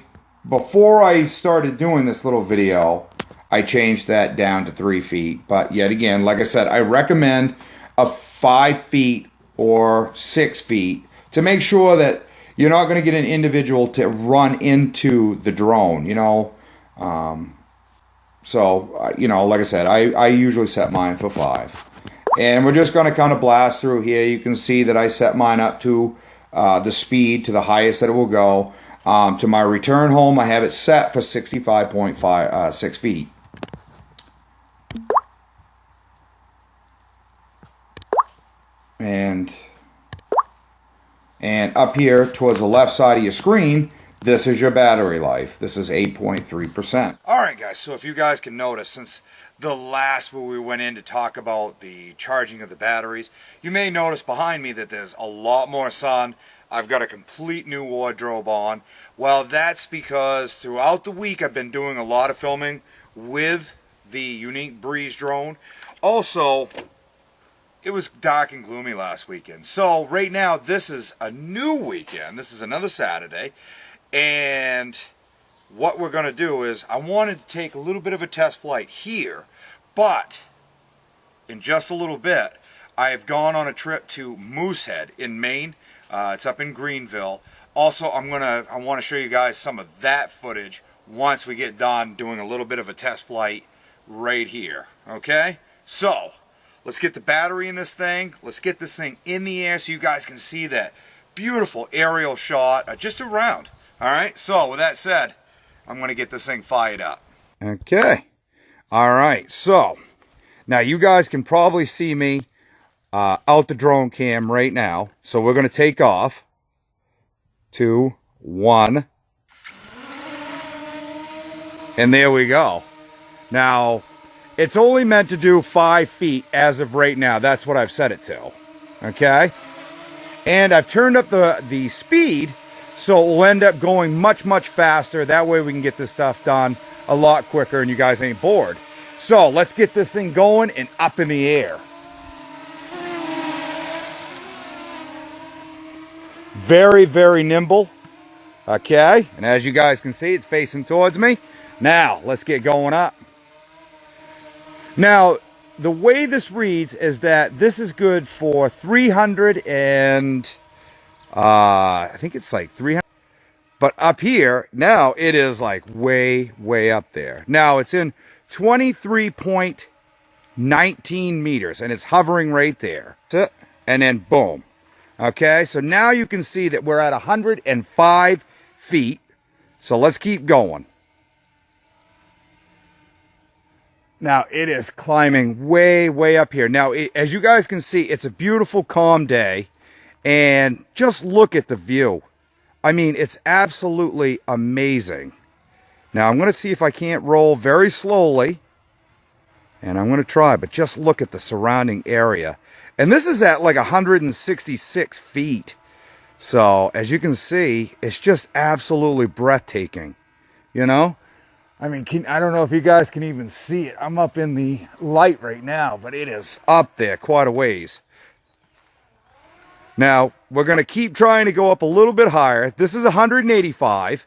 before I started doing this little video, I changed that down to 3 feet. But yet again, like I said, I recommend a 5 feet or 6 feet to make sure that you're not going to get an individual to run into the drone, you know. You know, like I said, I usually set mine for 5. And we're just going to kind of blast through here. You can see that I set mine up to the speed, to the highest that it will go. To my return home, I have it set for 65.6 feet. And up here towards the left side of your screen, this is your battery life. This is 8.3%. Alright guys, so if you guys can notice, since the last where we went in to talk about the charging of the batteries, you may notice behind me that there's a lot more sun. I've got a complete new wardrobe on. Well, that's because throughout the week I've been doing a lot of filming with the Yuneec Breeze drone. Also, it was dark and gloomy last weekend. So right now, this is a new weekend. This is another Saturday. And what we're going to do is, I wanted to take a little bit of a test flight here. But in just a little bit, I have gone on a trip to Moosehead in Maine. It's up in Greenville. Also, I want to show you guys some of that footage once we get done doing a little bit of a test flight right here. Okay? So, let's get the battery in this thing. Let's get this thing in the air so you guys can see that beautiful aerial shot just around. Alright, so with that said, I'm going to get this thing fired up. Okay. Alright, so now you guys can probably see me out the drone cam right now. So we're going to take off. 2, 1. And there we go. Now, it's only meant to do 5 feet as of right now. That's what I've set it to. Okay? And I've turned up the speed, so it will end up going much, much faster. That way we can get this stuff done a lot quicker and you guys ain't bored. So, let's get this thing going and up in the air. Very, very nimble. Okay? And as you guys can see, it's facing towards me. Now, let's get going up. Now, the way this reads is that this is good for 300 and, I think it's like 300. But up here, now it is like way, way up there. Now, it's in 23.19 meters, and it's hovering right there. And then, boom. Okay, so now you can see that we're at 105 feet. So let's keep going. Now, it is climbing way, way up here. Now, as you guys can see, it's a beautiful, calm day. And just look at the view. I mean, it's absolutely amazing. Now, I'm going to see if I can't roll very slowly. And I'm going to try, but just look at the surrounding area. And this is at like 166 feet. So, as you can see, it's just absolutely breathtaking. You know? I mean, I don't know if you guys can even see it. I'm up in the light right now, but it is up there quite a ways. Now, we're going to keep trying to go up a little bit higher. This is 185.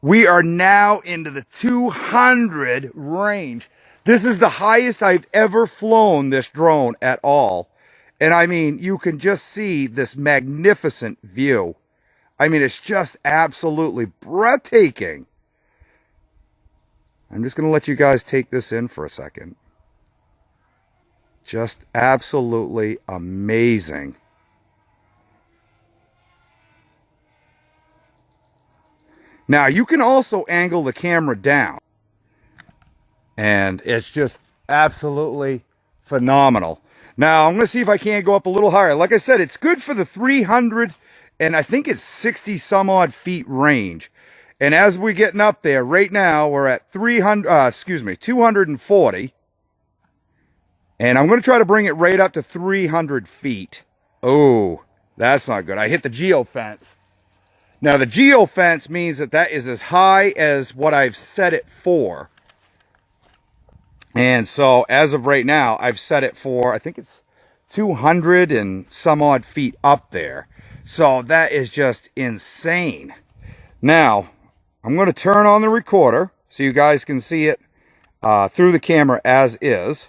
We are now into the 200 range. This is the highest I've ever flown this drone at all. And I mean, you can just see this magnificent view. I mean, it's just absolutely breathtaking. I'm just going to let you guys take this in for a second. Just absolutely amazing. Now, you can also angle the camera down. And it's just absolutely phenomenal. Now, I'm going to see if I can't go up a little higher. Like I said, it's good for the 300 and I think it's 60 some odd feet range. And as we're getting up there, right now, we're at 240. And I'm going to try to bring it right up to 300 feet. Oh, that's not good. I hit the geofence. Now, the geofence means that that is as high as what I've set it for. And so, as of right now, I've set it for, I think it's 200 and some odd feet up there. So, that is just insane. Now, I'm going to turn on the recorder so you guys can see it through the camera as is.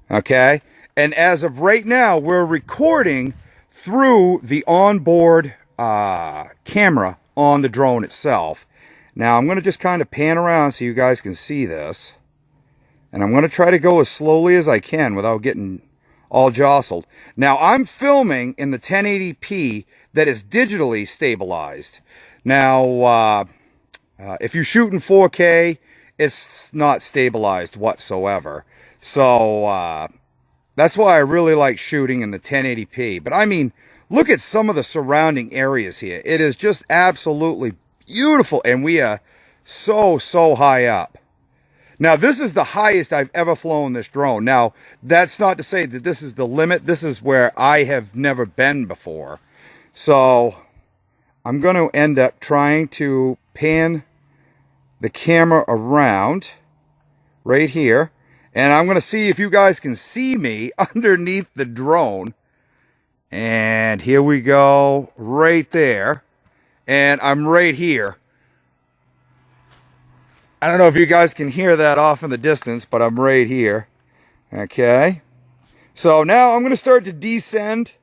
Okay? And as of right now, we're recording through the onboard camera on the drone itself. Now, I'm going to just kind of pan around so you guys can see this. And I'm going to try to go as slowly as I can without getting all jostled. Now, I'm filming in the 1080p that is digitally stabilized. Now, if you shoot in 4K, it's not stabilized whatsoever. So, that's why I really like shooting in the 1080p. But I mean, look at some of the surrounding areas here. It is just absolutely beautiful. And we are so, so high up. Now, this is the highest I've ever flown this drone. Now, that's not to say that this is the limit. This is where I have never been before. So, I'm going to end up trying to pan the camera around right here. And I'm going to see if you guys can see me underneath the drone. And here we go, right there. And I'm right here. I don't know if you guys can hear that off in the distance, but I'm right here. Okay. So now I'm going to start to descend.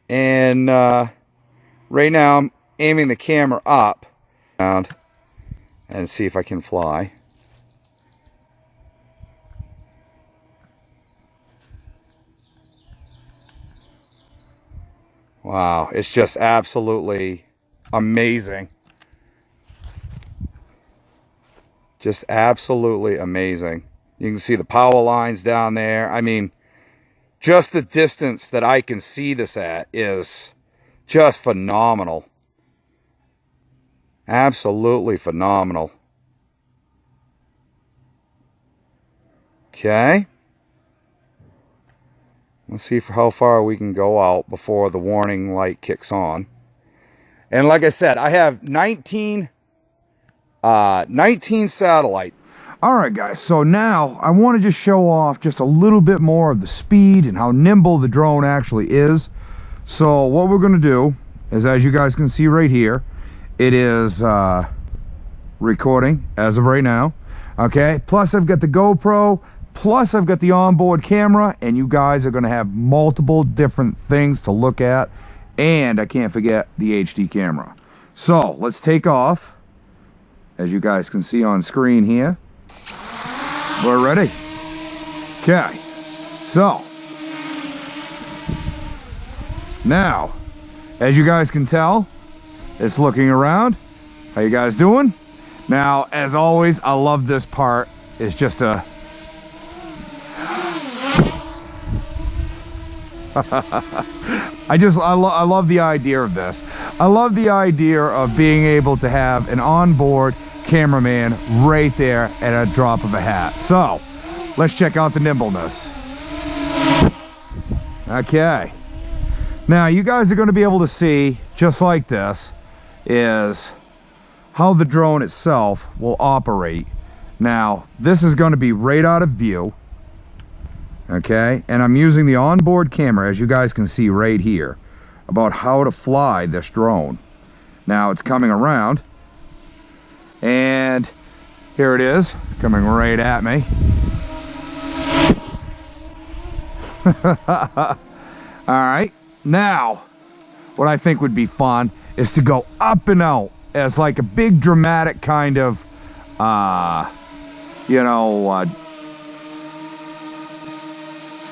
And right now I'm aiming the camera up and see if I can fly. Wow, it's just absolutely amazing. Just absolutely amazing. You can see the power lines down there. I mean, just the distance that I can see this at is just phenomenal. Absolutely phenomenal. Okay. Let's see how far we can go out before the warning light kicks on. And like I said, I have 19 satellites. All right, guys, so now I want to just show off just a little bit more of the speed and how nimble the drone actually is. So what we're going to do is, as you guys can see right here, it is recording as of right now. Okay, plus I've got the GoPro. Plus, I've got the onboard camera, and you guys are going to have multiple different things to look at. And I can't forget the HD camera. So, let's take off. As you guys can see on screen here. We're ready. Okay. So, now, as you guys can tell, it's looking around. How you guys doing? Now, as always, I love this part. It's just a... I love the idea of this. I love the idea of being able to have an onboard cameraman right there at a drop of a hat. So, let's check out the nimbleness. Okay. Now, you guys are going to be able to see, just like this, is how the drone itself will operate. Now, this is going to be right out of view. Okay, and I'm using the onboard camera, as you guys can see right here, about how to fly this drone. Now it's coming around, and here it is, coming right at me. Alright, now, what I think would be fun is to go up and out as like a big dramatic kind of,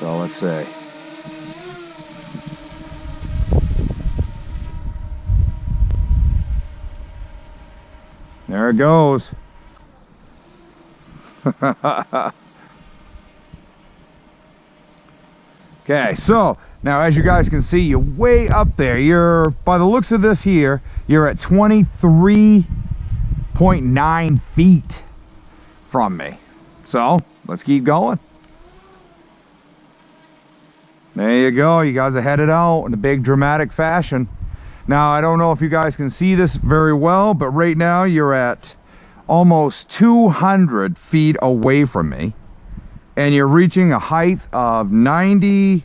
so let's see. There it goes. Okay, so now as you guys can see, you're way up there. You're, by the looks of this here, you're at 23.9 feet from me. So let's keep going. There you go. You guys are headed out in a big dramatic fashion. Now, I don't know if you guys can see this very well, but right now you're at almost 200 feet away from me. And you're reaching a height of 90.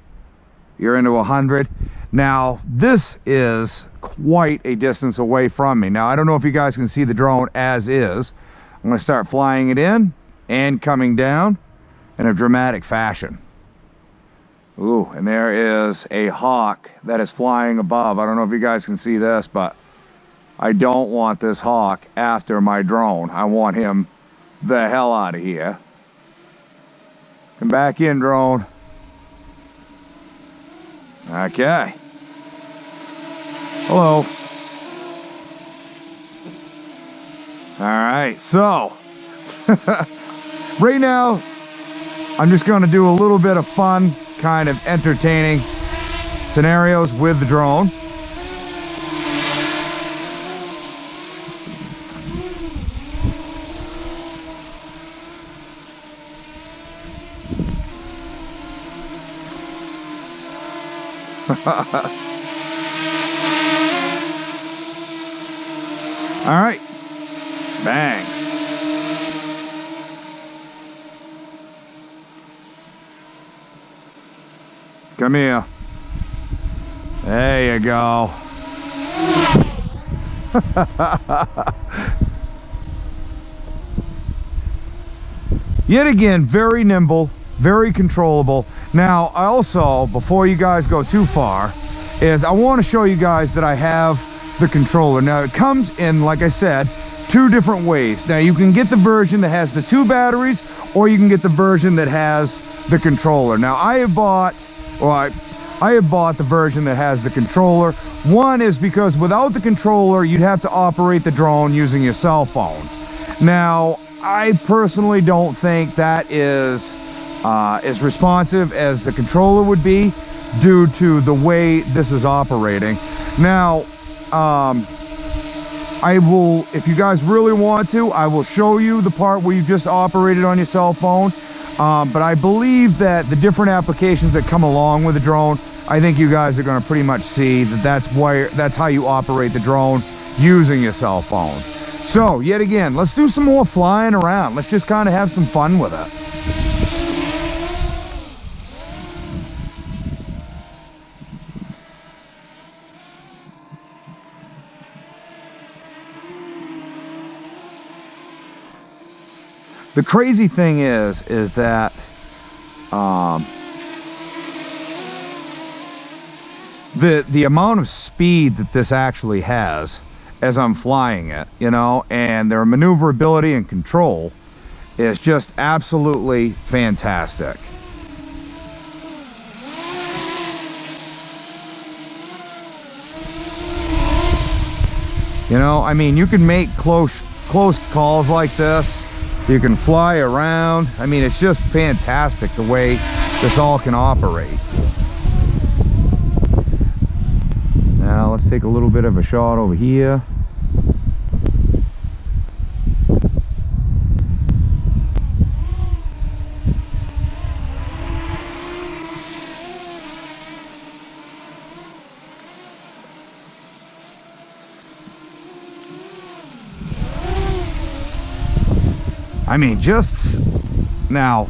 You're into 100. Now, this is quite a distance away from me. Now, I don't know if you guys can see the drone as is. I'm going to start flying it in and coming down in a dramatic fashion. Ooh, and there is a hawk that is flying above. I don't know if you guys can see this, but I don't want this hawk after my drone. I want him the hell out of here. Come back in, drone. Okay. Hello. Alright, so right now I'm just going to do a little bit of fun, kind of entertaining scenarios with the drone. All right, bang. Come here. There you go. Yet again, very nimble, very controllable. Now, I also, before you guys go too far, is I want to show you guys that I have the controller. Now, it comes in, like I said, 2 different ways. Now, you can get the version that has the 2 batteries, or you can get the version that has the controller. Now, I have bought the version that has the controller. One is because without the controller, you'd have to operate the drone using your cell phone. Now, I personally don't think that is as responsive as the controller would be due to the way this is operating. Now, I will, if you guys really want to, I will show you the part where you just operated on your cell phone. But I believe that the different applications that come along with the drone, I think you guys are going to pretty much see that that's how you operate the drone using your cell phone. So, yet again, let's do some more flying around. Let's just kind of have some fun with it. The crazy thing is that the amount of speed that this actually has as I'm flying it, you know, and their maneuverability and control is just absolutely fantastic. You know, I mean, you can make close calls like this. You can fly around. I mean, it's just fantastic the way this all can operate. Now let's take a little bit of a shot over here. I mean, just now,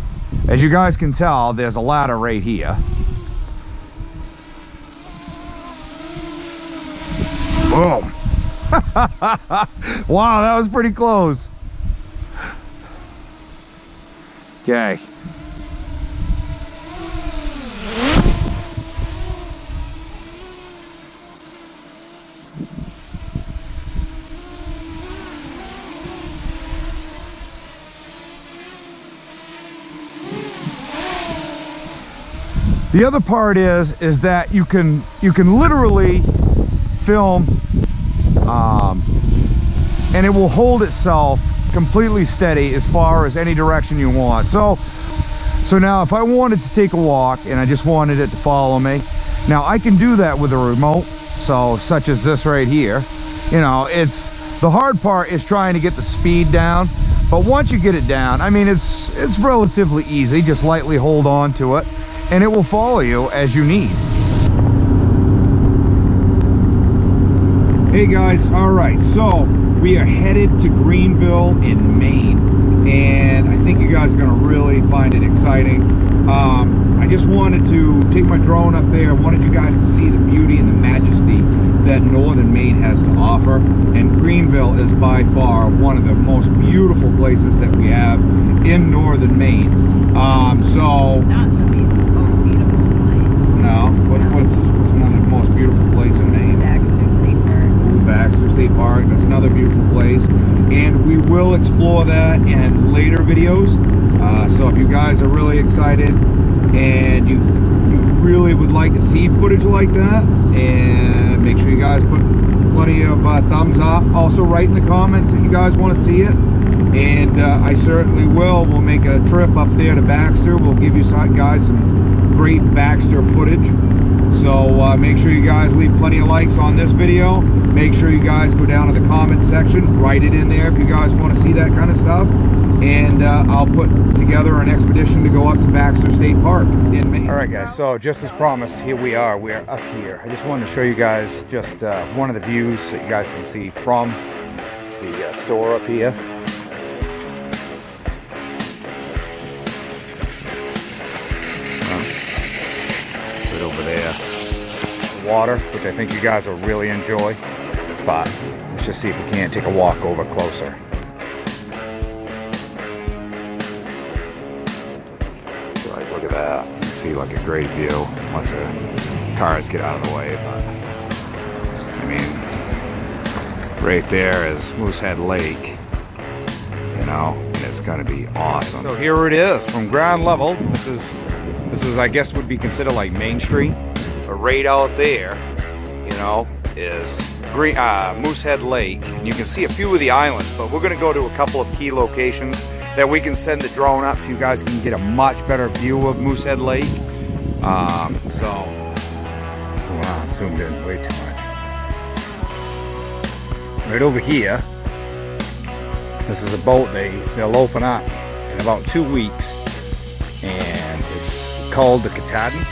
as you guys can tell, there's a ladder right here. Boom. Wow, that was pretty close. Okay. The other part is that you can literally film and it will hold itself completely steady as far as any direction you want. So now if I wanted to take a walk and I just wanted it to follow me, now I can do that with a remote, so such as this right here. You know, it's the hard part is trying to get the speed down, but once you get it down, I mean, it's relatively easy. Just lightly hold on to it and it will follow you as you need. Hey guys, all right, so we are headed to Greenville in Maine, and I think you guys are gonna really find it exciting. I just wanted to take my drone up there. I wanted you guys to see the beauty and the majesty that northern Maine has to offer, and Greenville is by far one of the most beautiful places that we have in northern Maine. Not the most beautiful place. No, what's another most beautiful place in Maine? Baxter State Park. Ooh, Baxter State Park, that's another beautiful place, and we will explore that in later videos. So if you guys are really excited and you really would like to see footage like that, and make sure you guys put plenty of thumbs up. Also write in the comments that you guys want to see it, and I certainly will. We'll make a trip up there to Baxter. We'll give you guys some great Baxter footage. So make sure you guys leave plenty of likes on this video. Make sure you guys go down to the comment section, write it in there if you guys want to see that kind of stuff, and I'll put together an expedition to go up to Baxter State Park in Maine. All right guys, so just as promised, here we are up here. I just wanted to show you guys just one of the views that you guys can see from the store up here. over there. The water, which I think you guys will really enjoy. But let's just see if we can't take a walk over closer. So like, look at that. You can see like a great view once the cars get out of the way. But I mean, right there is Moosehead Lake. You know, and it's gonna be awesome. So here it is from ground level. This is I guess would be considered like Main Street. But right out there, you know, is Moosehead Lake. And you can see a few of the islands, but we're gonna go to a couple of key locations that we can send the drone up so you guys can get a much better view of Moosehead Lake. Wow, zoomed in way too much. Right over here, this is a boat they'll open up in about 2 weeks, and it's called the Katahdin.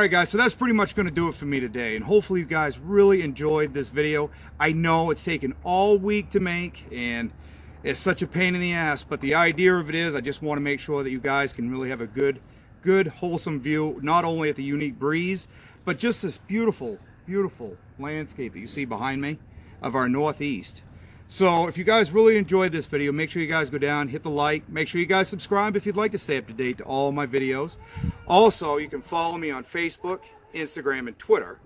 Alright guys, so that's pretty much going to do it for me today, and hopefully you guys really enjoyed this video. I know it's taken all week to make, and it's such a pain in the ass, but the idea of it is I just want to make sure that you guys can really have a good wholesome view, not only at the Yuneec Breeze, but just this beautiful landscape that you see behind me of our northeast. So if you guys really enjoyed this video, make sure you guys go down, hit the like, make sure you guys subscribe if you'd like to stay up to date to all my videos. Also, you can follow me on Facebook, Instagram, and Twitter.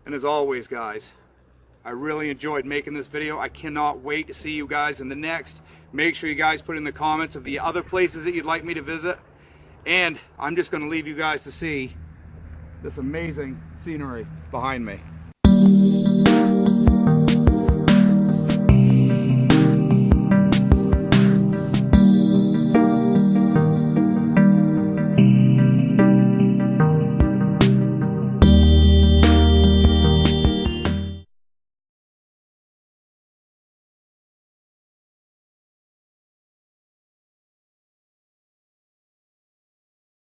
And as always, guys, I really enjoyed making this video. I cannot wait to see you guys in the next. Make sure you guys put in the comments of the other places that you'd like me to visit. And I'm just going to leave you guys to see this amazing scenery behind me.